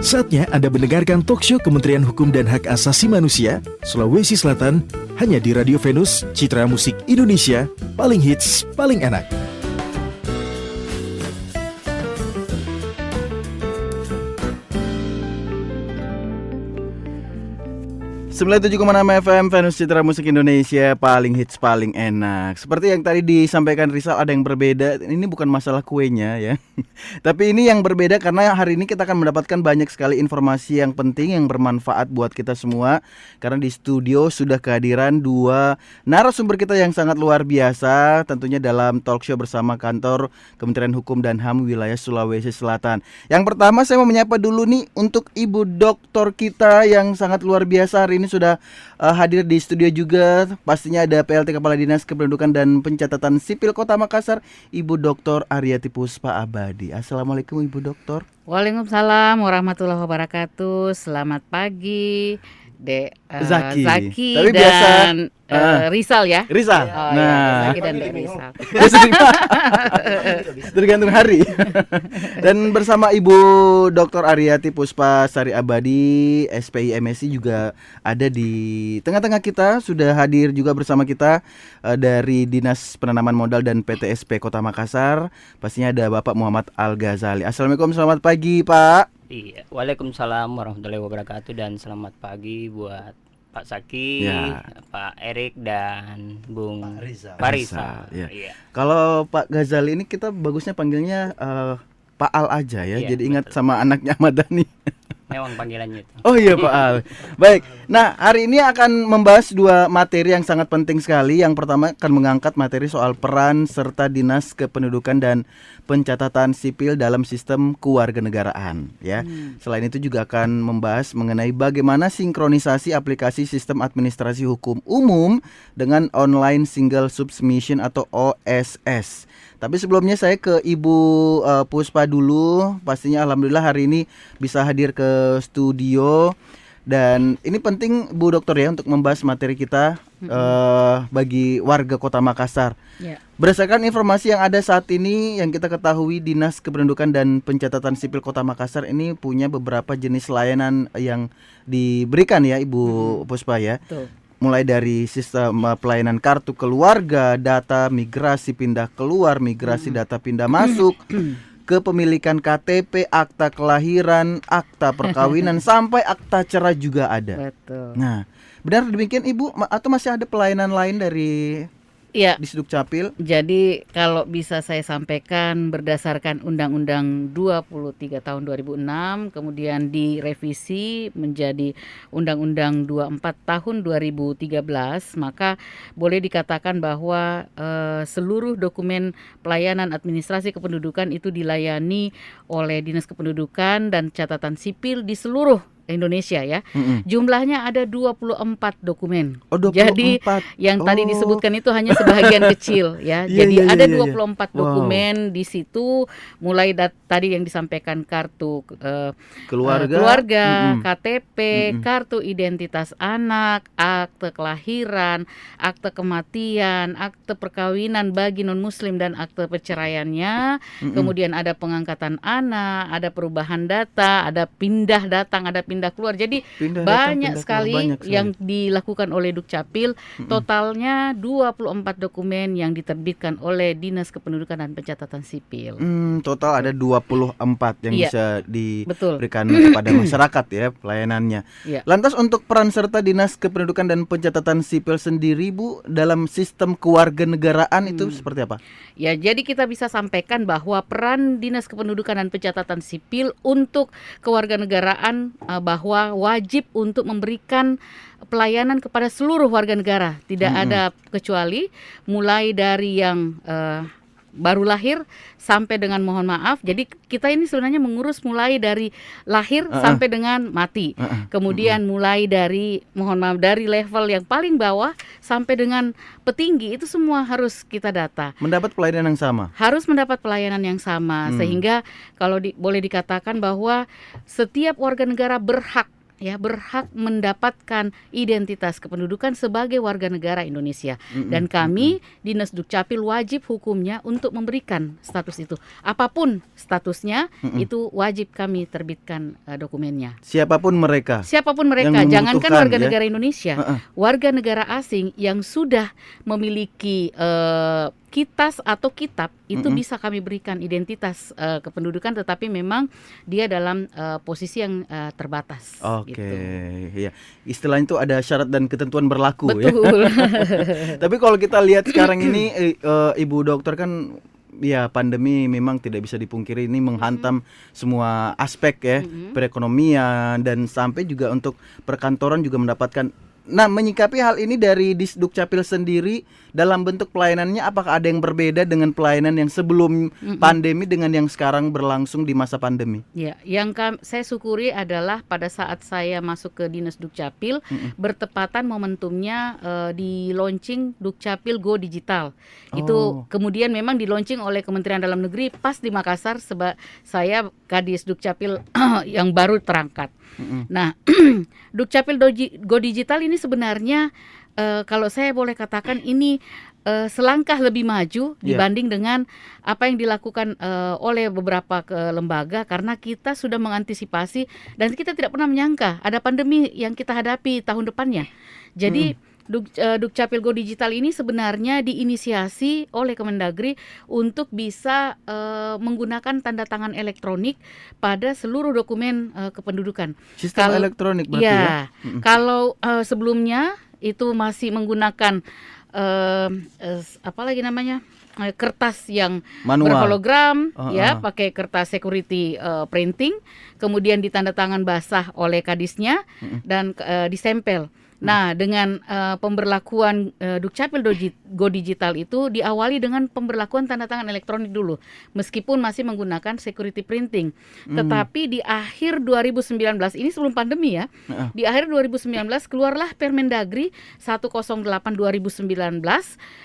Saatnya Anda mendengarkan talkshow Kementerian Hukum dan Hak Asasi Manusia, Sulawesi Selatan, hanya di Radio Venus, Citra Musik Indonesia, paling hits, paling enak. 97,6 FM Venus Citra Musik Indonesia, paling hits paling enak. Seperti yang tadi disampaikan Rizal, ada yang berbeda. Ini bukan masalah kuenya ya. Tapi ini yang berbeda karena hari ini kita akan mendapatkan banyak sekali informasi yang penting, yang bermanfaat buat kita semua. Karena di studio sudah kehadiran dua narasumber kita yang sangat luar biasa, tentunya dalam talk show bersama kantor Kementerian Hukum dan HAM wilayah Sulawesi Selatan. Yang pertama saya mau menyapa dulu nih untuk Ibu Doktor kita yang sangat luar biasa hari ini sudah hadir di studio juga. Pastinya ada PLT Kepala Dinas Kependudukan dan Pencatatan Sipil Kota Makassar, Ibu Dr. Aryati Puspa Abadi. Assalamualaikum Ibu Doktor. Waalaikumsalam warahmatullahi wabarakatuh. Selamat pagi Dek Zaki tapi dan Rizal ya. Rizal. Oh, nah, Zaki dan Dek Rizal. Tergantung hari. Dan bersama Ibu Dr. Aryati Puspa Sari Abadi, SPI MSc juga ada di tengah-tengah kita, sudah hadir juga bersama kita dari Dinas Penanaman Modal dan PTSP Kota Makassar. Pastinya ada Bapak Muhammad Al-Ghazali. Assalamualaikum, selamat pagi Pak. Iya, waalaikumsalam warahmatullahi wabarakatuh dan selamat pagi buat Pak Zaki, ya, Pak Erik dan Bung Pak Rizal. Ya. Iya. Kalau Pak Ghazali ini kita bagusnya panggilnya Pak Al aja ya, jadi ingat betul sama anaknya Ahmad Dhani. Memang panggilannya itu. Oh iya Pak Al. Baik, nah hari ini akan membahas dua materi yang sangat penting sekali. Yang pertama akan mengangkat materi soal peran serta Dinas Kependudukan dan Pencatatan Sipil dalam sistem kewarganegaraan ya. Selain itu juga akan membahas mengenai bagaimana sinkronisasi aplikasi sistem administrasi hukum umum dengan online single submission atau OSS. Tapi sebelumnya saya ke Ibu Puspa dulu. Pastinya alhamdulillah hari ini bisa hadir ke studio. Dan ini penting Bu Dokter ya untuk membahas materi kita bagi warga Kota Makassar. Yeah. Berdasarkan informasi yang ada saat ini, yang kita ketahui Dinas Kependudukan dan Pencatatan Sipil Kota Makassar ini punya beberapa jenis layanan yang diberikan ya Ibu Puspa ya. Betul. Mulai dari sistem pelayanan kartu keluarga, data migrasi pindah keluar, migrasi data pindah masuk, kepemilikan KTP, akta kelahiran, akta perkawinan, sampai akta cerai juga ada. Betul. Nah, benar demikian Ibu atau masih ada pelayanan lain dari di Sdukcapil? Jadi kalau bisa saya sampaikan berdasarkan Undang-Undang 23 tahun 2006 kemudian direvisi menjadi Undang-Undang 24 tahun 2013, maka boleh dikatakan bahwa seluruh dokumen pelayanan administrasi kependudukan itu dilayani oleh Dinas Kependudukan dan Catatan Sipil di seluruh Indonesia ya. Jumlahnya ada 24 dokumen. Oh, 24. Jadi yang tadi disebutkan itu hanya sebagian kecil ya. Jadi ada 24 dokumen di situ, mulai tadi yang disampaikan kartu keluarga, KTP, kartu identitas anak, akte kelahiran, akte kematian, akte perkawinan bagi non-muslim dan akte perceraiannya. Kemudian ada pengangkatan anak, ada perubahan data, ada pindah datang, ada pindah keluar. Jadi banyak sekali yang dilakukan oleh Dukcapil. Totalnya 24 dokumen yang diterbitkan oleh Dinas Kependudukan dan Pencatatan Sipil. Total ada 24 yang bisa diberikan kepada masyarakat ya pelayanannya. Lantas untuk peran serta Dinas Kependudukan dan Pencatatan Sipil sendiri Bu dalam sistem kewarganegaraan itu seperti apa? Ya, jadi kita bisa sampaikan bahwa peran Dinas Kependudukan dan Pencatatan Sipil untuk kewarganegaraan bahwa wajib untuk memberikan pelayanan kepada seluruh warga negara, tidak ada kecuali, mulai dari yang baru lahir sampai dengan mohon maaf. Jadi kita ini sebenarnya mengurus mulai dari lahir sampai dengan mati. Kemudian mulai dari mohon maaf dari level yang paling bawah sampai dengan petinggi, itu semua harus kita data. Mendapat pelayanan yang sama. Harus mendapat pelayanan yang sama sehingga kalau boleh dikatakan bahwa setiap warga negara berhak ya berhak mendapatkan identitas kependudukan sebagai warga negara Indonesia. Dan kami Dinas Dukcapil wajib hukumnya untuk memberikan status itu. Apapun statusnya itu wajib kami terbitkan dokumennya. Siapapun mereka. Siapapun mereka, Yang jangankan membutuhkan, warga ya. negara Indonesia, warga negara asing yang sudah memiliki kitas atau kitab itu bisa kami berikan identitas kependudukan, tetapi memang dia dalam posisi yang terbatas. Oke, Gitu. iya. Istilahnya itu ada syarat dan ketentuan berlaku ya. Betul. Tapi kalau kita lihat sekarang ini Ibu Dokter kan ya pandemi memang tidak bisa dipungkiri ini menghantam semua aspek ya, perekonomian dan sampai juga untuk perkantoran juga mendapatkan. Nah, menyikapi hal ini dari Disdukcapil sendiri dalam bentuk pelayanannya apakah ada yang berbeda dengan pelayanan yang sebelum pandemi dengan yang sekarang berlangsung di masa pandemi? Ya, yang saya syukuri adalah pada saat saya masuk ke Dinas Dukcapil bertepatan momentumnya di launching Dukcapil Go Digital. Itu kemudian memang di launching oleh Kementerian Dalam Negeri pas di Makassar saya Kadis Dukcapil yang baru terangkat. Nah, Dukcapil Go Digital ini sebenarnya kalau saya boleh katakan ini selangkah lebih maju dibanding dengan apa yang dilakukan oleh beberapa lembaga, karena kita sudah mengantisipasi dan kita tidak pernah menyangka ada pandemi yang kita hadapi tahun depannya. Jadi Dukcapil Go Digital ini sebenarnya diinisiasi oleh Kemendagri untuk bisa menggunakan tanda tangan elektronik pada seluruh dokumen kependudukan. Sistem elektronik berarti ya? Kalau sebelumnya itu masih menggunakan apa lagi namanya? Kertas yang Manual. berhologram, pakai kertas security printing, kemudian ditandatangan basah oleh kadisnya dan disempel. Nah, dengan pemberlakuan Dukcapil Go Digital itu diawali dengan pemberlakuan tanda tangan elektronik dulu, meskipun masih menggunakan security printing. Tetapi di akhir 2019, ini sebelum pandemi ya, di akhir 2019 keluarlah Permendagri 108/2019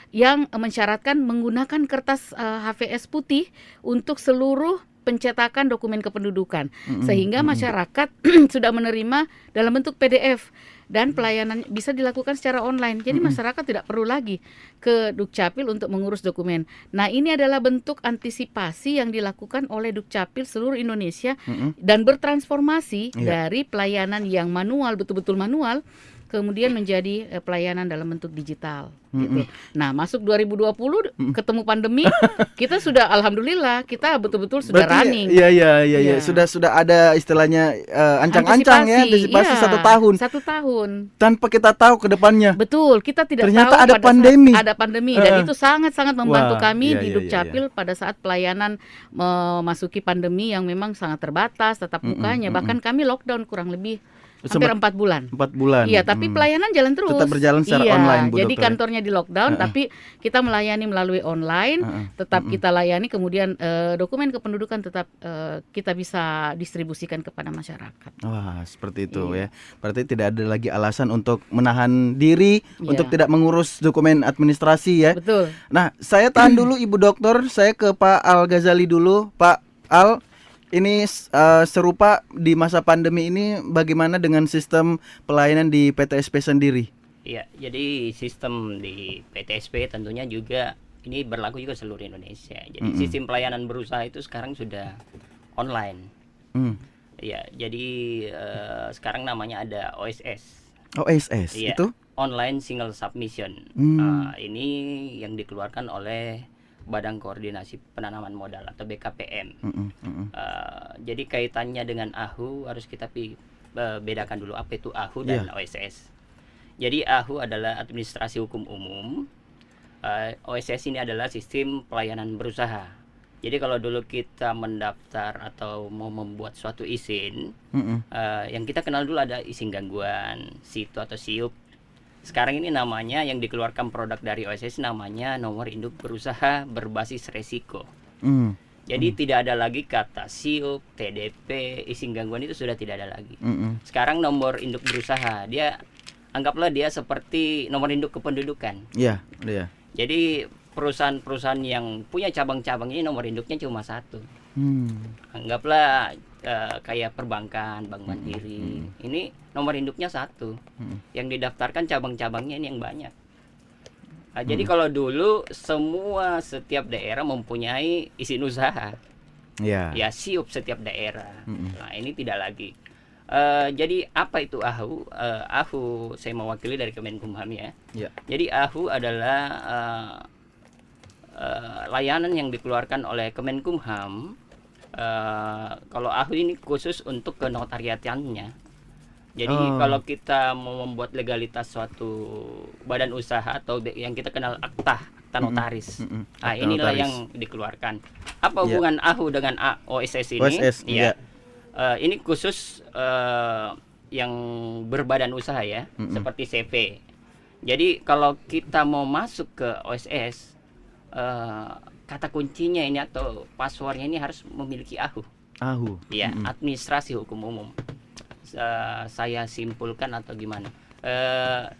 yang mensyaratkan menggunakan kertas HVS putih untuk seluruh pencetakan dokumen kependudukan, sehingga masyarakat sudah menerima dalam bentuk PDF dan pelayanan bisa dilakukan secara online. Jadi masyarakat tidak perlu lagi ke Dukcapil untuk mengurus dokumen. Nah, ini adalah bentuk antisipasi yang dilakukan oleh Dukcapil seluruh Indonesia dan bertransformasi dari pelayanan yang manual, betul-betul manual, kemudian menjadi pelayanan dalam bentuk digital gitu. Nah, masuk 2020 ketemu pandemi, kita sudah alhamdulillah kita betul-betul sudah running. Iya. Sudah ada istilahnya ancang-ancang ya, antisipasi 1 tahun. 1 tahun. Tanpa kita tahu ke depannya. Betul, kita tidak Ternyata tahu ada pada pandemi. saat ada pandemi dan itu sangat-sangat membantu kami di iya. Dukcapil pada saat pelayanan memasuki pandemi yang memang sangat terbatas tatap mukanya. Bahkan kami lockdown kurang lebih hampir 4 bulan. 4 bulan. Iya, tapi pelayanan jalan terus. Tetap berjalan secara online, Bu Jadi Dokter. kantornya di lockdown, tapi kita melayani melalui online, tetap kita layani. Kemudian dokumen kependudukan tetap kita bisa distribusikan kepada masyarakat. Wah, seperti itu ya. Berarti tidak ada lagi alasan untuk menahan diri untuk tidak mengurus dokumen administrasi ya. Betul. Nah, saya tahan dulu Ibu Dokter. Saya ke Pak Al Ghazali dulu. Pak Al, ini serupa di masa pandemi ini bagaimana dengan sistem pelayanan di PTSP sendiri? Iya, jadi sistem di PTSP tentunya juga ini berlaku juga seluruh Indonesia. Jadi sistem pelayanan berusaha itu sekarang sudah online. Iya, jadi sekarang namanya ada OSS. OSS Iya, itu? Online Single Submission. Ini yang dikeluarkan oleh Badan Koordinasi Penanaman Modal atau BKPM. Jadi kaitannya dengan AHU harus kita bedakan dulu apa itu AHU dan OSS. Jadi AHU adalah Administrasi Hukum Umum, OSS ini adalah Sistem Pelayanan Berusaha. Jadi kalau dulu kita mendaftar atau mau membuat suatu izin, yang kita kenal dulu ada izin gangguan, SITU atau SIUP. Sekarang ini namanya yang dikeluarkan produk dari OSS namanya nomor induk berusaha berbasis resiko. Jadi tidak ada lagi kata SIUP, TDP, izin gangguan itu sudah tidak ada lagi. Sekarang nomor induk berusaha, anggaplah dia seperti nomor induk kependudukan. Iya. Jadi perusahaan-perusahaan yang punya cabang-cabang ini nomor induknya cuma 1. Anggaplah kayak perbankan, Bank Mandiri. Ini nomor induknya satu. Yang didaftarkan cabang-cabangnya ini yang banyak. Jadi kalau dulu setiap daerah mempunyai izin usaha. Ya. Ya SIUP setiap daerah. Nah, ini tidak lagi. Jadi apa itu AHU? AHU saya mewakili dari Kemenkumham ya. Jadi AHU adalah layanan yang dikeluarkan oleh Kemenkumham. Kalau AHU ini khusus untuk kenotariatannya. Jadi kalau kita mau membuat legalitas suatu badan usaha atau yang kita kenal akta notaris. Nah, inilah yang dikeluarkan. Apa hubungan AHU dengan OSS ini? Ini khusus yang berbadan usaha ya, seperti CV. Jadi kalau kita mau masuk ke OSS, kata kuncinya ini atau passwordnya ini harus memiliki AHU. Ya, administrasi hukum umum. Saya simpulkan atau gimana?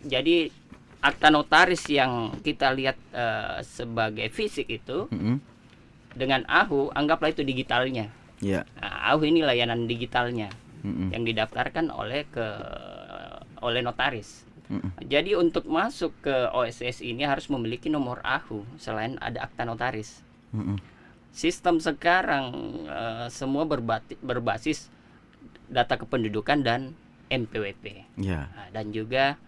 Jadi akta notaris yang kita lihat sebagai fisik itu dengan AHU, anggaplah itu digitalnya. Nah, AHU ini layanan digitalnya yang didaftarkan oleh notaris. Jadi untuk masuk ke OSS ini harus memiliki nomor AHU selain ada akta notaris. Sistem sekarang semua berbasis data kependudukan dan NPWP. Nah, dan juga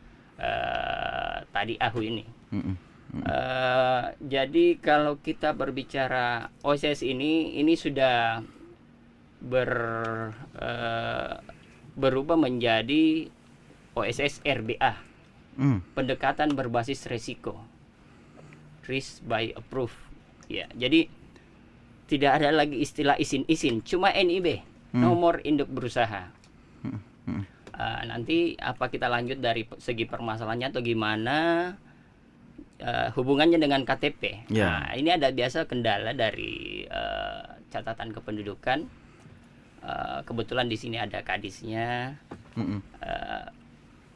tadi AHU ini. Jadi kalau kita berbicara OSS ini sudah berubah menjadi OSS RBA. Pendekatan berbasis resiko. Risk by approve. Ya, jadi tidak ada lagi istilah izin-izin, cuma NIB. Nomor induk berusaha. Nanti apa kita lanjut dari segi permasalahannya atau gimana hubungannya dengan KTP. Nah, ini ada biasa kendala dari catatan kependudukan. Kebetulan di sini ada kadisnya.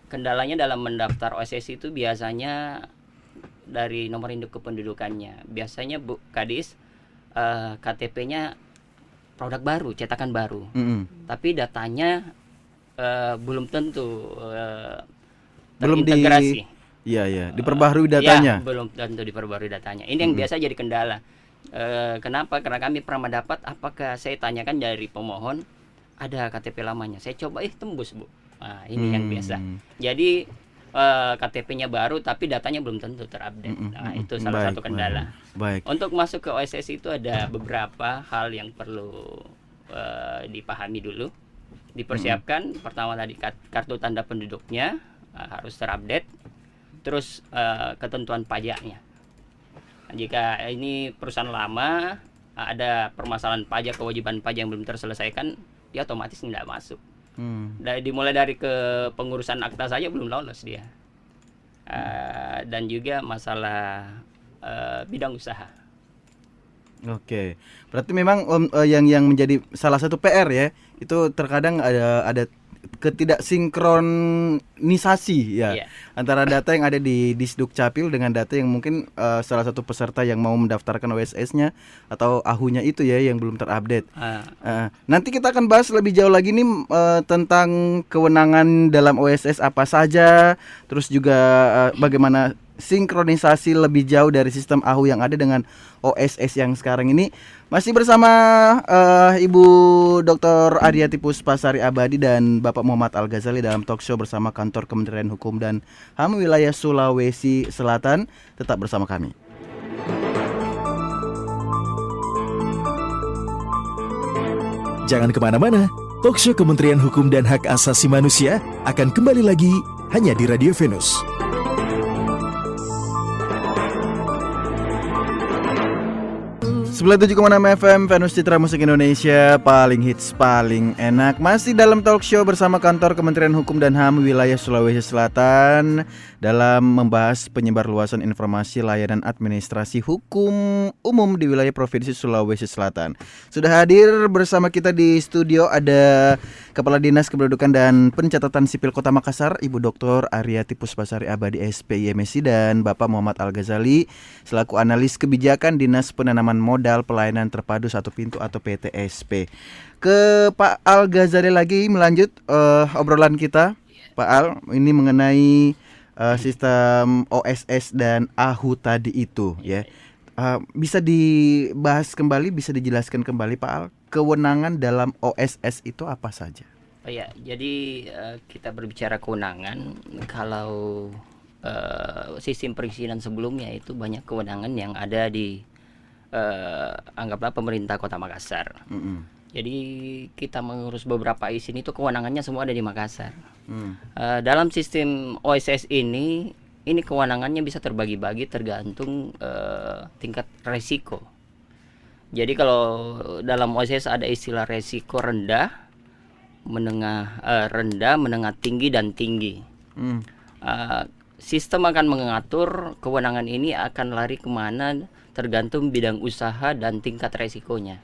Kendalanya dalam mendaftar OSS itu biasanya dari nomor induk kependudukannya. Biasanya Bu Kadis KTP-nya produk baru, cetakan baru, tapi datanya belum tentu terintegrasi. Diperbaharui datanya. Belum tentu diperbaharui datanya. Ini yang biasa jadi kendala. Kenapa? Karena kami pernah mendapat, apakah saya tanyakan dari pemohon ada KTP lamanya, saya coba tembus Bu. Nah, ini yang biasa. Jadi KTP-nya baru tapi datanya belum tentu terupdate. Nah, itu salah satu kendala. Baik. Untuk masuk ke OSS itu ada beberapa hal yang perlu dipahami dulu. Dipersiapkan. Pertama tadi kartu tanda penduduknya harus terupdate. Terus ketentuan pajaknya. Jika ini perusahaan lama, ada permasalahan pajak, kewajiban pajak yang belum terselesaikan, dia otomatis tidak masuk. Dimulai dari pengurusan akta saja belum lolos dia. Dan juga masalah bidang usaha. Oke, berarti memang yang menjadi salah satu PR ya, itu terkadang ada ketidaksinkronisasi antara data yang ada di Disduk Capil dengan data yang mungkin salah satu peserta yang mau mendaftarkan OSS-nya atau AHU-nya itu ya yang belum terupdate. Nanti kita akan bahas lebih jauh lagi nih tentang kewenangan dalam OSS apa saja, terus juga bagaimana sinkronisasi lebih jauh dari sistem AHU yang ada dengan OSS yang sekarang ini. Masih bersama Ibu Dr. Aryati Puspasari Abadi dan Bapak Muhammad Al-Ghazali dalam talk show bersama Kantor Kementerian Hukum dan HAM wilayah Sulawesi Selatan. Tetap bersama kami. Jangan kemana-mana, talk show Kementerian Hukum dan Hak Asasi Manusia akan kembali lagi hanya di Radio Venus. 97,6 FM Venus Citra Musik Indonesia, paling hits, paling enak. Masih dalam talk show bersama Kantor Kementerian Hukum dan HAM wilayah Sulawesi Selatan dalam membahas penyebarluasan informasi layanan administrasi hukum umum di wilayah Provinsi Sulawesi Selatan. Sudah hadir bersama kita di studio ada Kepala Dinas Kependudukan dan Pencatatan Sipil Kota Makassar, Ibu Dr. Aryati Puspasari Abadi SPIMSI, dan Bapak Muhammad Al-Ghazali selaku analis kebijakan Dinas Penanaman Modal Pelayanan Terpadu Satu Pintu atau PTSP. Ke Pak Al-Ghazali lagi melanjut obrolan kita. Pak Al, ini mengenai sistem OSS dan AHU tadi itu ya. Bisa dibahas kembali, bisa dijelaskan kembali Pak Al, kewenangan dalam OSS itu apa saja? Oh ya, jadi kita berbicara kewenangan, kalau sistem perizinan sebelumnya itu banyak kewenangan yang ada di anggaplah pemerintah Kota Makassar. Jadi kita mengurus beberapa izin itu kewenangannya semua ada di Makassar. Dalam sistem OSS ini kewenangannya bisa terbagi-bagi tergantung tingkat resiko. Jadi kalau dalam OSS ada istilah resiko rendah, menengah tinggi dan tinggi. Sistem akan mengatur kewenangan ini akan lari kemana tergantung bidang usaha dan tingkat resikonya.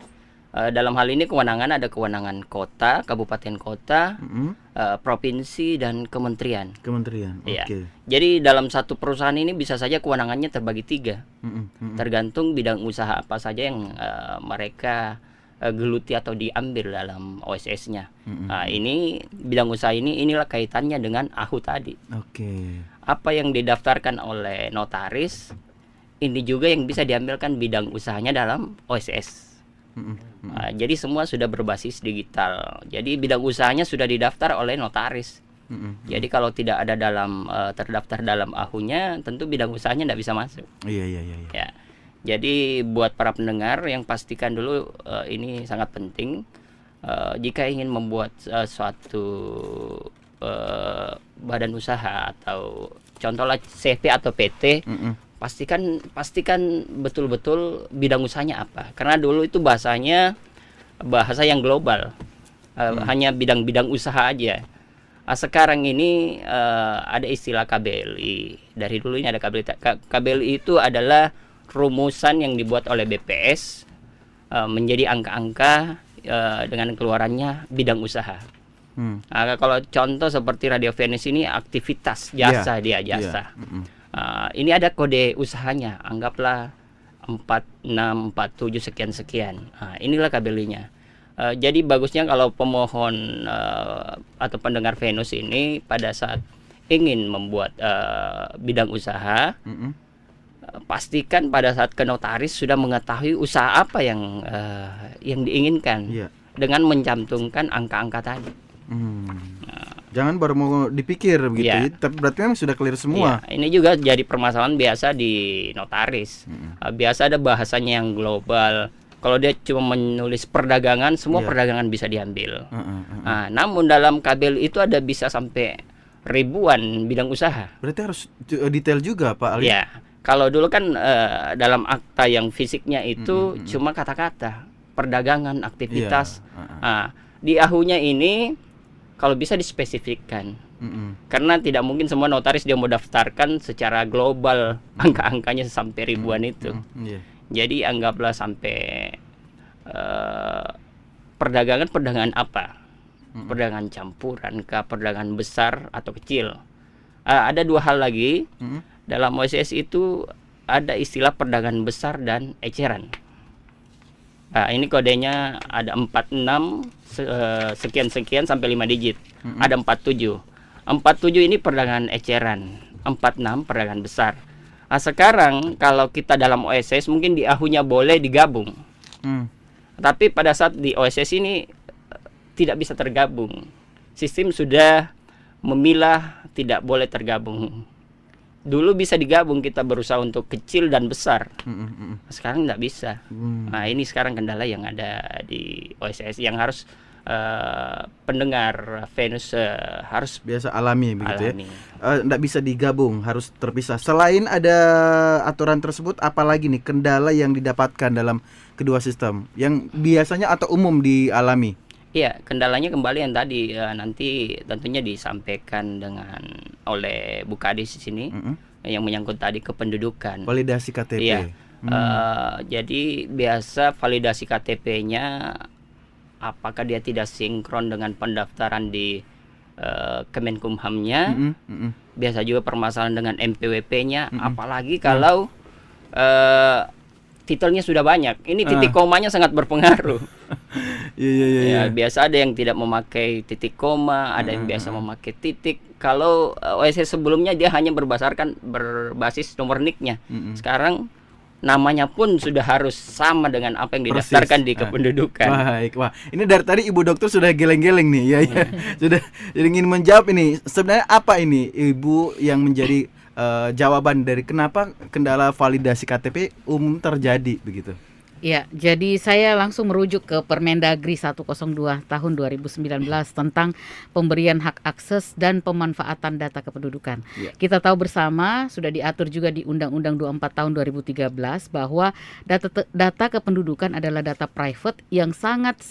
Dalam hal ini kewenangan ada kewenangan kota, kabupaten kota, provinsi dan kementerian. Kementerian, oke. Ya. Jadi dalam satu perusahaan ini bisa saja kewenangannya terbagi 3, tergantung bidang usaha apa saja yang mereka geluti atau diambil dalam OSS-nya. Ini bidang usaha inilah kaitannya dengan AHU tadi. Oke. Apa yang didaftarkan oleh notaris, ini juga yang bisa diambilkan bidang usahanya dalam OSS. Jadi semua sudah berbasis digital. Jadi bidang usahanya sudah didaftar oleh notaris. Jadi kalau tidak ada dalam terdaftar dalam AHU-nya, tentu bidang usahanya tidak bisa masuk. Iya. Ya. Jadi buat para pendengar yang pastikan dulu ini sangat penting. Jika ingin membuat suatu badan usaha atau contohnya CV atau PT, pastikan betul-betul bidang usahanya apa. Karena dulu itu bahasa yang global, hanya bidang-bidang usaha aja. Sekarang ini ada istilah KBLI. Dari dulu ini ada KBLI. KBLI itu adalah rumusan yang dibuat oleh BPS menjadi angka-angka dengan keluarannya bidang usaha. Kalau contoh seperti Radio Venus ini aktivitas jasa, jasa. Ini ada kode usahanya, anggaplah 4647 sekian. Inilah KBLI-nya. Jadi bagusnya kalau pemohon atau pendengar Venus ini pada saat ingin membuat bidang usaha, pastikan pada saat ke notaris sudah mengetahui usaha apa yang diinginkan, dengan mencantumkan angka-angka tadi. Jangan baru mau dipikir begitu, tapi berarti memang sudah clear semua. Ini juga jadi permasalahan biasa di notaris. Biasa ada bahasanya yang global. Kalau dia cuma menulis perdagangan, semua perdagangan bisa diambil. Namun dalam kabel itu ada bisa sampai ribuan bidang usaha. Berarti harus detail juga Pak Ali. Ya, kalau dulu kan dalam akta yang fisiknya itu cuma kata-kata perdagangan, aktivitas. Di AHU-nya ini kalau bisa dispesifikkan, karena tidak mungkin semua notaris dia mau daftarkan secara global angka-angkanya sampai ribuan itu. Jadi anggaplah sampai perdagangan apa? Perdagangan campuran, perdagangan besar atau kecil. Ada dua hal lagi dalam OSS itu, ada istilah perdagangan besar dan eceran. Ini kodenya ada 46 sekian sampai 5 digit. Ada 47. 47 ini perdagangan eceran, 46 perdagangan besar. Sekarang kalau kita dalam OSS mungkin di AHU-nya boleh digabung. Tapi pada saat di OSS ini tidak bisa tergabung. Sistem sudah memilah tidak boleh tergabung. Dulu bisa digabung, kita berusaha untuk kecil dan besar. Sekarang nggak bisa. Ini sekarang kendala yang ada di OSS yang harus pendengar Venus harus biasa alami begitu ya. Nggak bisa digabung, harus terpisah. Selain ada aturan tersebut, apalagi nih kendala yang didapatkan dalam kedua sistem yang biasanya atau umum dialami? Iya, kendalanya kembali yang tadi nanti tentunya disampaikan oleh Bu Kadis di sini yang menyangkut tadi kependudukan. Validasi KTP. Iya. Jadi biasa validasi KTP-nya apakah dia tidak sinkron dengan pendaftaran di Kemenkumhamnya. Biasa juga permasalahan dengan MPWP-nya, apalagi kalau titelnya sudah banyak. Ini titik komanya sangat berpengaruh. Ya, biasa ada yang tidak memakai titik koma, ada yang biasa memakai titik. Kalau OSS sebelumnya dia hanya berbasis nomor NIK-nya. Sekarang namanya pun sudah harus sama dengan apa yang didaftarkan di kependudukan. Baik, wah ini dari tadi Ibu Dokter sudah geleng-geleng nih, ya. Sudah jadi ingin menjawab ini. Sebenarnya apa ini Ibu yang menjadi jawaban dari kenapa kendala validasi KTP umum terjadi begitu? Ya, jadi saya langsung merujuk ke Permendagri 102 tahun 2019 tentang pemberian hak akses dan pemanfaatan data kependudukan. Kita tahu bersama, sudah diatur juga di Undang-Undang 24 tahun 2013 bahwa data kependudukan adalah data private yang sangat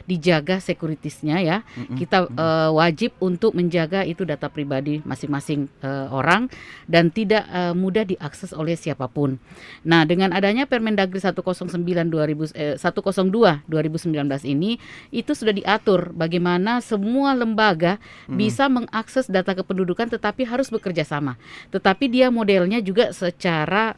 dijaga sekuritisnya ya. Kita wajib untuk menjaga itu data pribadi masing-masing orang dan tidak mudah diakses oleh siapapun. Nah, dengan adanya Permendagri 102 2019 ini itu sudah diatur bagaimana semua lembaga bisa mengakses data kependudukan tetapi harus bekerja sama. Tetapi dia modelnya juga secara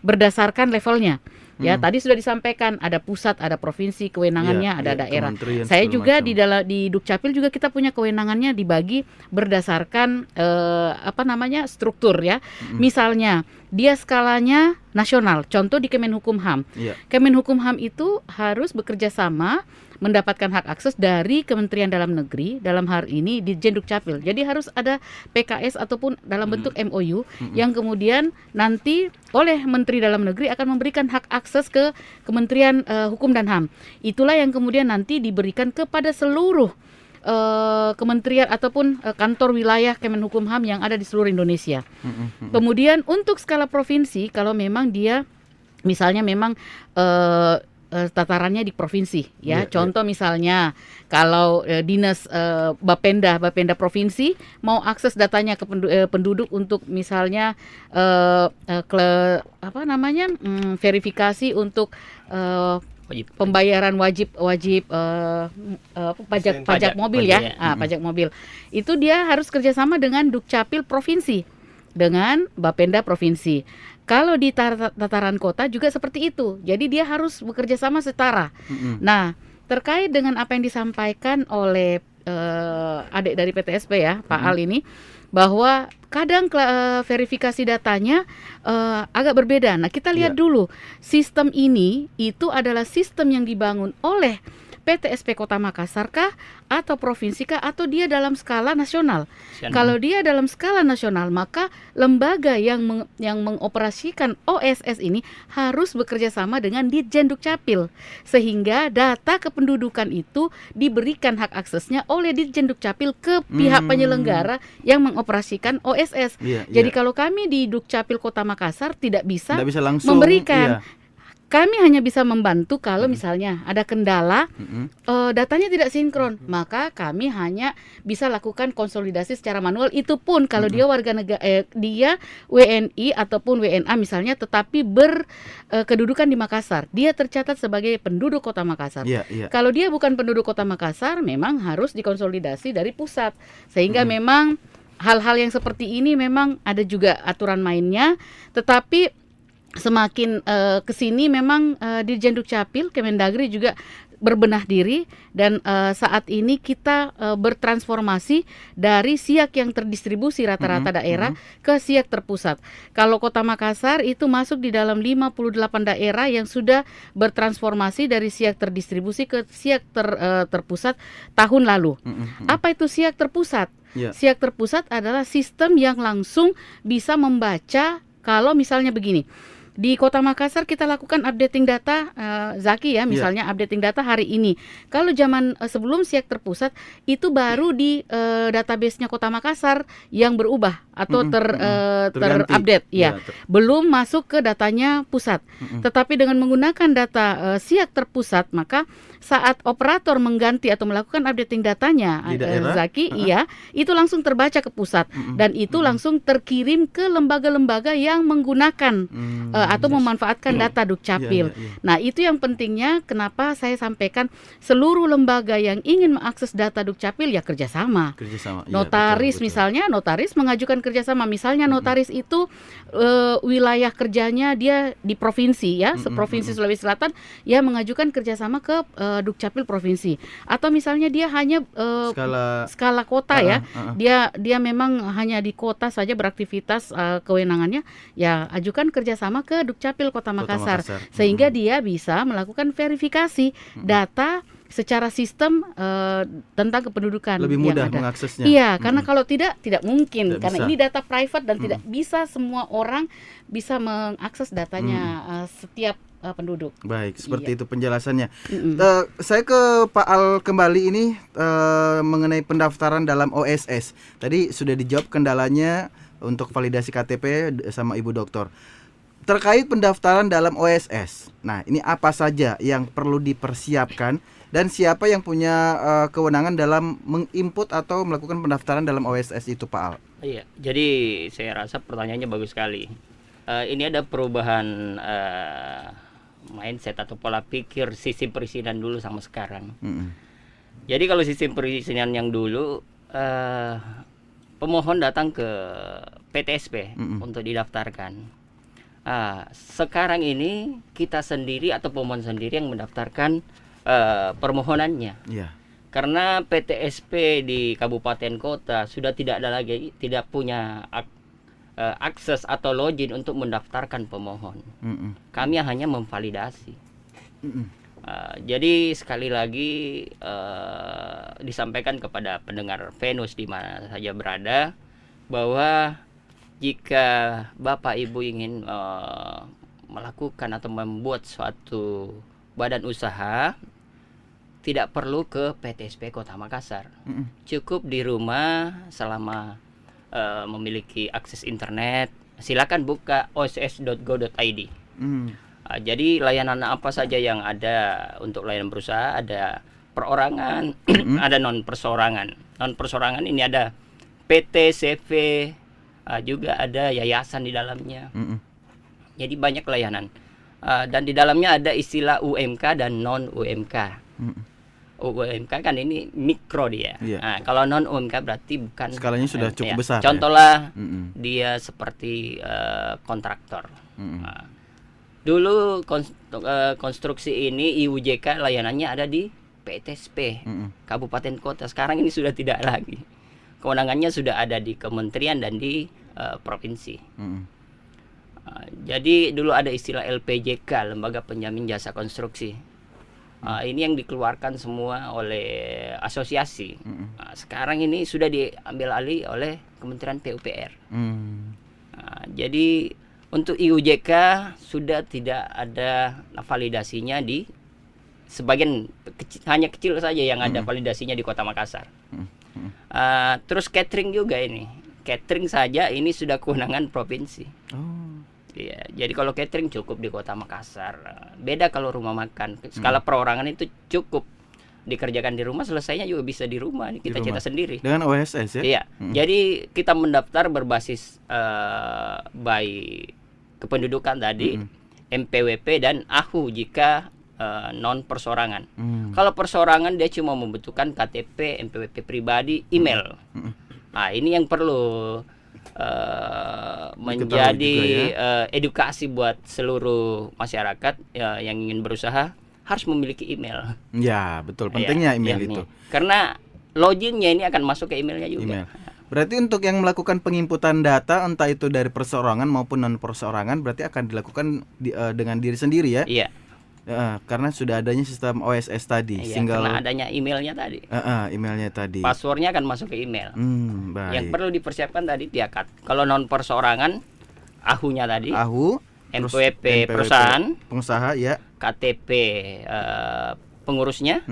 berdasarkan levelnya. Ya, tadi sudah disampaikan ada pusat, ada provinsi, kewenangannya, ada daerah. Saya juga di Dukcapil juga kita punya kewenangannya dibagi berdasarkan struktur ya. Misalnya dia skalanya nasional. Contoh di Kemenhukumham. Kemenhukumham itu harus bekerja sama mendapatkan hak akses dari Kementerian Dalam Negeri, dalam hal ini di Ditjen Dukcapil. Jadi harus ada PKS ataupun dalam bentuk MOU yang kemudian nanti oleh Menteri Dalam Negeri akan memberikan hak akses ke Kementerian Hukum dan HAM. Itulah yang kemudian nanti diberikan kepada seluruh kementerian ataupun kantor wilayah Kemenhukumham yang ada di seluruh Indonesia. Kemudian untuk skala provinsi, kalau memang dia misalnya memang tatarannya di provinsi ya. Contoh misalnya kalau dinas Bapenda provinsi mau akses datanya ke penduduk untuk misalnya verifikasi untuk pembayaran wajib pajak mobil ya. Pajak mobil. Itu dia harus kerjasama dengan Dukcapil provinsi dengan Bapenda provinsi. Kalau di tataran kota juga seperti itu. Jadi dia harus bekerja sama setara. Nah, terkait dengan apa yang disampaikan oleh adik dari PTSP ya, Pak Al ini, bahwa kadang verifikasi datanya agak berbeda. Nah, kita lihat dulu sistem ini itu adalah sistem yang dibangun oleh PTSP Kota Makassar kah atau provinsi kah atau dia dalam skala nasional. Kalau dia dalam skala nasional, maka lembaga yang mengoperasikan OSS ini harus bekerja sama dengan Ditjen Dukcapil sehingga data kependudukan itu diberikan hak aksesnya oleh Ditjen Dukcapil ke pihak penyelenggara yang mengoperasikan OSS. Jadi kalau kami di Dukcapil Kota Makassar tidak bisa langsung memberikan. Kami hanya bisa membantu kalau misalnya ada kendala, datanya tidak sinkron, maka kami hanya bisa lakukan konsolidasi secara manual. Itu pun kalau dia warga negara, dia WNI ataupun WNA misalnya, tetapi berkedudukan di Makassar, dia tercatat sebagai penduduk Kota Makassar. Kalau dia bukan penduduk Kota Makassar, memang harus dikonsolidasi dari pusat, sehingga memang hal-hal yang seperti ini memang ada juga aturan mainnya, tetapi semakin kesini memang Ditjen Dukcapil, Kemendagri juga berbenah diri dan saat ini kita bertransformasi dari siak yang terdistribusi rata-rata daerah ke siak terpusat. Kalau Kota Makassar itu masuk di dalam 58 daerah yang sudah bertransformasi dari siak terdistribusi ke siak terpusat tahun lalu. Apa itu siak terpusat? Siak terpusat adalah sistem yang langsung bisa membaca. Kalau misalnya begini, di Kota Makassar kita lakukan updating data, Zaki ya, misalnya updating data hari ini. Kalau zaman sebelum siak terpusat itu baru di database-nya Kota Makassar yang berubah atau terupdate, belum masuk ke datanya pusat. Tetapi dengan menggunakan data siak terpusat, maka saat operator mengganti atau melakukan updating datanya, Zaki, itu langsung terbaca ke pusat dan itu langsung terkirim ke lembaga-lembaga yang menggunakan atau memanfaatkan data Dukcapil. Iya, iya, iya. Nah, itu yang pentingnya kenapa saya sampaikan seluruh lembaga yang ingin mengakses data Dukcapil ya kerjasama. Kerjasama. Iya, Notaris betul, betul. misalnya, notaris mengajukan kerjasama. Misalnya notaris itu wilayah kerjanya dia di provinsi ya, seprovinsi Sulawesi Selatan, ya mengajukan kerjasama ke Dukcapil provinsi. Atau misalnya dia hanya skala kota ya, dia memang hanya di kota saja beraktivitas kewenangannya, ya ajukan kerjasama ke Dukcapil Kota Makassar, sehingga dia bisa melakukan verifikasi data secara sistem tentang kependudukan lebih yang mudah ada. mengaksesnya. Iya, karena kalau tidak mungkin, Tidak karena bisa. ini data private dan tidak bisa semua orang bisa mengakses datanya setiap penduduk. Baik, seperti Iya. itu penjelasannya. Saya ke Pak Al kembali ini mengenai pendaftaran dalam OSS. Tadi sudah dijawab kendalanya untuk validasi KTP sama Ibu Doktor. Terkait pendaftaran dalam OSS. Nah, ini apa saja yang perlu dipersiapkan dan siapa yang punya kewenangan dalam menginput atau melakukan pendaftaran dalam OSS itu, Pak Al? Iya, jadi saya rasa pertanyaannya bagus sekali. Ini ada perubahan mindset atau pola pikir sistem perizinan dulu sama sekarang. Jadi kalau sistem perizinan yang dulu pemohon datang ke PTSP untuk didaftarkan. Sekarang ini kita sendiri atau pemohon sendiri yang mendaftarkan permohonannya. Iya. Karena PTSP di kabupaten kota sudah tidak ada lagi, tidak punya akses atau login untuk mendaftarkan pemohon. Kami hanya memvalidasi. Jadi sekali lagi disampaikan kepada pendengar Venus di mana saja berada bahwa jika Bapak Ibu ingin melakukan atau membuat suatu badan usaha, tidak perlu ke PTSP Kota Makassar. Cukup di rumah selama memiliki akses internet, silakan buka oss.go.id. Jadi layanan apa saja yang ada untuk layanan berusaha, ada perorangan, ada non perseorangan. Non perseorangan ini ada PT, CV, juga ada yayasan di dalamnya. Jadi banyak layanan. Dan di dalamnya ada istilah UMK dan non UMK. UMK kan ini mikro dia. Nah, kalau non UMK berarti bukan, skalanya sudah cukup besar. Contohlah dia seperti kontraktor. Dulu konstruksi ini IUJK layanannya ada di PTSP Kabupaten Kota. Sekarang ini sudah tidak lagi. Kewenangannya sudah ada di kementerian dan di provinsi. Jadi dulu ada istilah LPJK, Lembaga Penjamin Jasa Konstruksi. Ini yang dikeluarkan semua oleh asosiasi. Sekarang ini sudah diambil alih oleh Kementerian PUPR. Jadi untuk IUJK sudah tidak ada validasinya di sebagian hanya kecil saja yang ada validasinya di Kota Makassar. Terus catering juga ini. Catering saja ini sudah kewenangan provinsi. Iya, jadi kalau catering cukup di Kota Makassar. Beda kalau rumah makan. Skala perorangan itu cukup dikerjakan di rumah, selesainya juga bisa di rumah. Kita cetak sendiri. Dengan OSS ya? Iya. Jadi kita mendaftar berbasis by kependudukan tadi, MPWP dan AHU jika non persorangan. Kalau persorangan dia cuma membutuhkan KTP, MPWP pribadi, email. Nah, ini yang perlu menjadi edukasi buat seluruh masyarakat yang ingin berusaha harus memiliki email. Ya, betul. Pentingnya email itu. Karena loginnya ini akan masuk ke emailnya juga. Berarti untuk yang melakukan penginputan data entah itu dari perseorangan maupun non perseorangan berarti akan dilakukan dengan diri sendiri ya? Iya. Karena sudah adanya sistem OSS tadi. Iya, karena adanya emailnya tadi. Emailnya tadi. Passwordnya akan masuk ke email. Baik. Yang perlu dipersiapkan tadi tiakat. Kalau non perseorangan, AHU-nya tadi. AHU, MPWP perusahaan, pengusaha ya. KTP pengurusnya.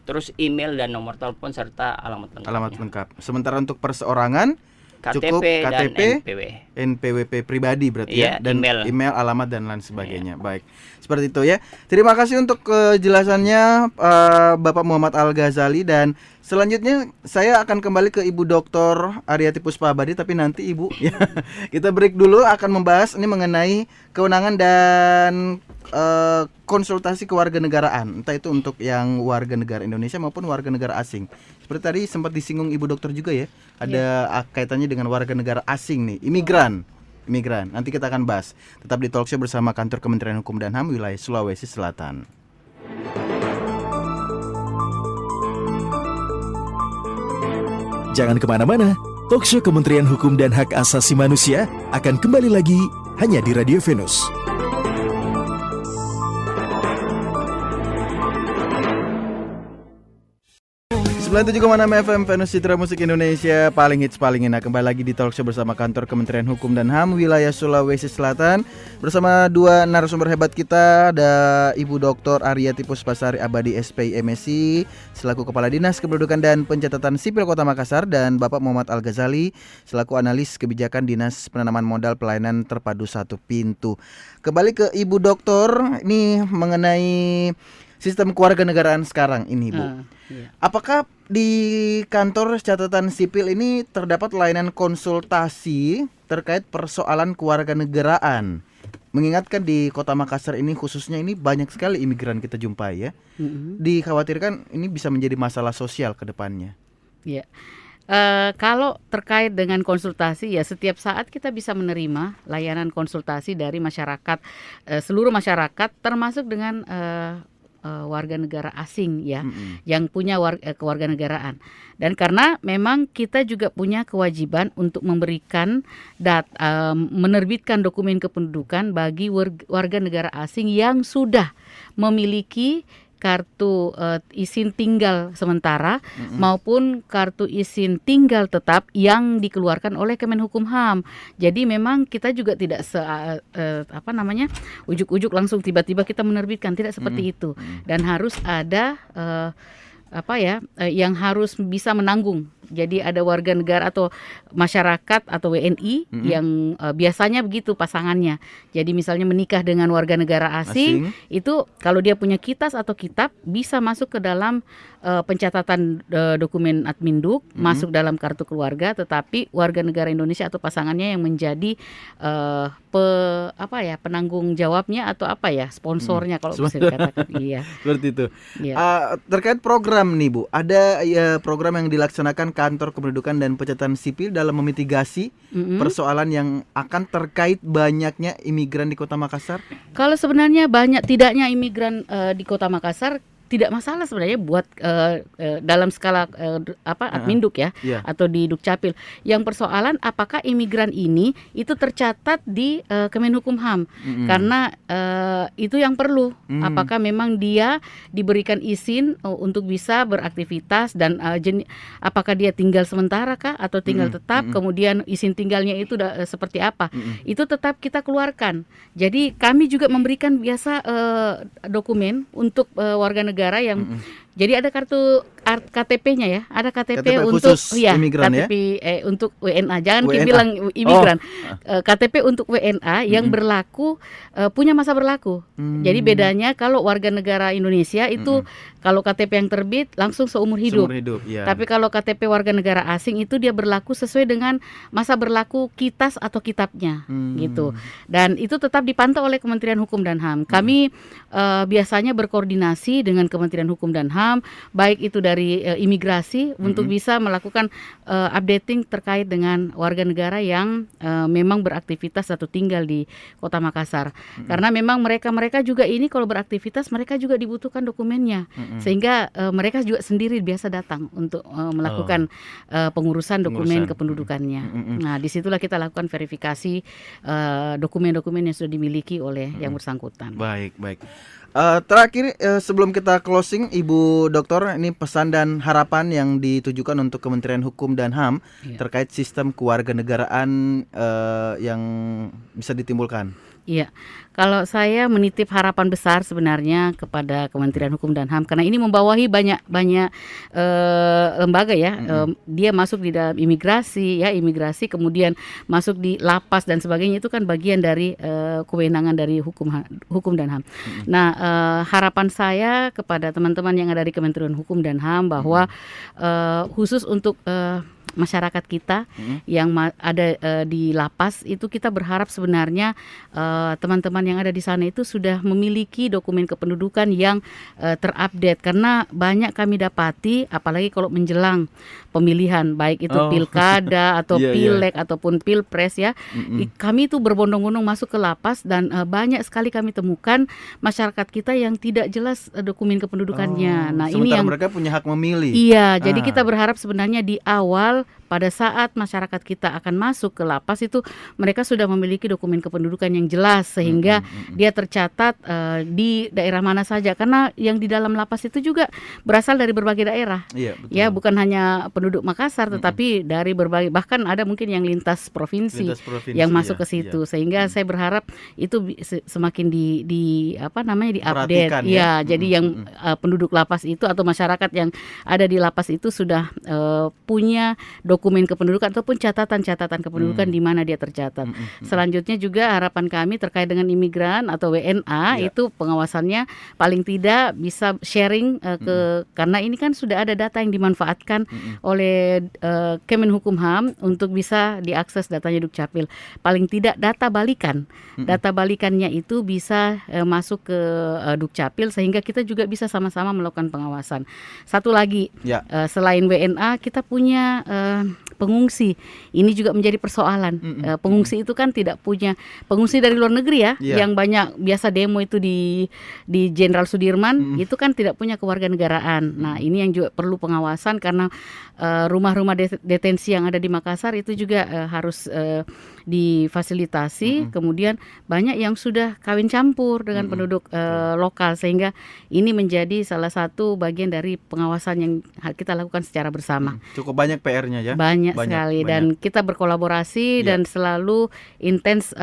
Terus email dan nomor telepon serta alamat lengkap. Alamat lengkap. Sementara untuk perseorangan cukup KTP KTP dan NPWP pribadi berarti ya, dan email, alamat dan lain sebagainya. Baik, seperti itu ya. Terima kasih untuk kejelasannya Bapak Muhammad Al-Ghazali, dan selanjutnya saya akan kembali ke Ibu Dr. Aryati Puspabadi, tapi nanti Ibu ya. Kita break dulu, akan membahas ini mengenai kewenangan dan konsultasi kewarganegaraan, entah itu untuk yang warga negara Indonesia maupun warga negara asing. Seperti tadi sempat disinggung Ibu Dokter juga ya, ada kaitannya dengan warga negara asing nih, imigran. Nanti kita akan bahas. Tetap di Talkshow bersama Kantor Kementerian Hukum dan HAM wilayah Sulawesi Selatan. Jangan kemana-mana, Talkshow Kementerian Hukum dan Hak Asasi Manusia akan kembali lagi hanya di Radio Venus. 97,6 FM Venus Citra Musik Indonesia, paling hits paling enak. Kembali lagi di Talkshow bersama Kantor Kementerian Hukum dan HAM wilayah Sulawesi Selatan. Bersama dua narasumber hebat kita, ada Ibu Dr. Aryati Puspasari Abadi SPI MSc selaku Kepala Dinas Kependudukan dan Pencatatan Sipil Kota Makassar, dan Bapak Muhammad Al-Ghazali selaku Analis Kebijakan Dinas Penanaman Modal Pelayanan Terpadu Satu Pintu. Kembali ke Ibu Dokter, ini mengenai sistem kewarganegaraan sekarang ini, Bu. Iya. Apakah di kantor catatan sipil ini terdapat layanan konsultasi terkait persoalan kewarganegaraan? Mengingatkan di Kota Makassar ini khususnya ini banyak sekali imigran kita jumpai ya. Dikhawatirkan ini bisa menjadi masalah sosial ke depannya. Iya. Kalau terkait dengan konsultasi, ya setiap saat kita bisa menerima layanan konsultasi dari masyarakat, seluruh masyarakat, termasuk dengan warga negara asing ya, yang punya kewarganegaraan. Dan karena memang kita juga punya kewajiban untuk memberikan menerbitkan dokumen kependudukan bagi warga negara asing yang sudah memiliki kartu izin tinggal sementara maupun kartu izin tinggal tetap yang dikeluarkan oleh Kemenhukumham. Jadi memang kita juga tidak ujuk-ujuk langsung tiba-tiba kita menerbitkan, tidak seperti itu. Dan harus ada yang harus bisa menanggung. Jadi ada warga negara atau masyarakat atau WNI yang biasanya begitu pasangannya. Jadi misalnya menikah dengan warga negara asing, itu kalau dia punya kitas atau kitab bisa masuk ke dalam pencatatan dokumen Adminduk, masuk dalam kartu keluarga, tetapi warga negara Indonesia atau pasangannya yang menjadi penanggung jawabnya atau sponsornya kalau bisa dikatakan. Iya. Seperti itu. Iya. Terkait program nih, Bu, ada program yang dilaksanakan Kantor Kependudukan dan Pencatatan Sipil dalam memitigasi persoalan yang akan terkait banyaknya imigran di Kota Makassar? Kalau sebenarnya banyak tidaknya imigran di Kota Makassar tidak masalah sebenarnya buat dalam skala Adminduk ya, atau di Dukcapil. Yang persoalan apakah imigran ini itu tercatat di Kemenhukumham, karena itu yang perlu. Apakah memang dia diberikan izin untuk bisa beraktivitas dan apakah dia tinggal sementara kah atau tinggal tetap, kemudian izin tinggalnya itu seperti apa. Itu tetap kita keluarkan. Jadi kami juga memberikan biasa dokumen untuk warga negara yang jadi ada kartu KTP-nya ya, ada KTP untuk imigran KTP untuk WNA. Jangan bilang imigran. KTP untuk WNA yang berlaku punya masa berlaku. Jadi bedanya kalau warga negara Indonesia itu kalau KTP yang terbit langsung seumur hidup. Tapi kalau KTP warga negara asing itu dia berlaku sesuai dengan masa berlaku kitas atau kitabnya gitu. Dan itu tetap dipantau oleh Kementerian Hukum dan HAM. Kami biasanya berkoordinasi dengan Kementerian Hukum dan HAM, baik itu dari imigrasi untuk bisa melakukan updating terkait dengan warga negara yang memang beraktivitas atau tinggal di Kota Makassar. Karena memang mereka juga ini kalau beraktivitas mereka juga dibutuhkan dokumennya, sehingga mereka juga sendiri biasa datang untuk melakukan pengurusan dokumen kependudukannya. Nah, disitulah kita lakukan verifikasi dokumen-dokumen yang sudah dimiliki oleh yang bersangkutan. Baik. Terakhir sebelum kita closing, Ibu Dokter, ini pesan dan harapan yang ditujukan untuk Kementerian Hukum dan HAM terkait sistem kewarganegaraan yang bisa ditimbulkan. Iya, kalau saya menitip harapan besar sebenarnya kepada Kementerian Hukum dan HAM, karena ini membawahi banyak lembaga ya. Dia masuk di dalam imigrasi, kemudian masuk di lapas dan sebagainya, itu kan bagian dari kewenangan dari hukum dan HAM. Nah, harapan saya kepada teman-teman yang ada di Kementerian Hukum dan HAM bahwa khusus untuk masyarakat kita yang ada di lapas itu, kita berharap sebenarnya teman-teman yang ada di sana itu sudah memiliki dokumen kependudukan yang terupdate, karena banyak kami dapati apalagi kalau menjelang pemilihan baik itu pilkada atau pileg ataupun pilpres ya, kami itu berbondong-bondong masuk ke lapas dan banyak sekali kami temukan masyarakat kita yang tidak jelas dokumen kependudukannya. Nah, ini yang mereka punya hak memilih. Iya, jadi kita berharap sebenarnya di awal pada saat masyarakat kita akan masuk ke lapas itu mereka sudah memiliki dokumen kependudukan yang jelas sehingga dia tercatat di daerah mana saja, karena yang di dalam lapas itu juga berasal dari berbagai daerah. Iya, betul. Ya, bukan hanya penduduk Makassar tetapi dari berbagai, bahkan ada mungkin yang lintas provinsi yang masuk ke situ. Sehingga saya berharap itu semakin diupdate. Ya, jadi yang penduduk lapas itu atau masyarakat yang ada di lapas itu sudah punya dokumen kependudukan ataupun catatan-catatan kependudukan di mana dia tercatat. Selanjutnya juga harapan kami terkait dengan imigran atau WNA itu pengawasannya paling tidak bisa sharing karena ini kan sudah ada data yang dimanfaatkan oleh Kemenhukumham untuk bisa diakses datanya Dukcapil. Paling tidak data balikan. Data balikannya itu bisa masuk ke Dukcapil sehingga kita juga bisa sama-sama melakukan pengawasan. Satu lagi, selain WNA kita punya pengungsi. Ini juga menjadi persoalan. Pengungsi itu kan tidak punya, pengungsi dari luar negeri yang banyak biasa demo itu di Jenderal Sudirman itu kan tidak punya kewarganegaraan. Nah, ini yang juga perlu pengawasan karena rumah-rumah detensi yang ada di Makassar itu juga harus difasilitasi. Kemudian banyak yang sudah kawin campur dengan penduduk lokal sehingga ini menjadi salah satu bagian dari pengawasan yang kita lakukan secara bersama. Cukup banyak PR-nya ya. Banyak sekali dan kita berkolaborasi dan selalu intens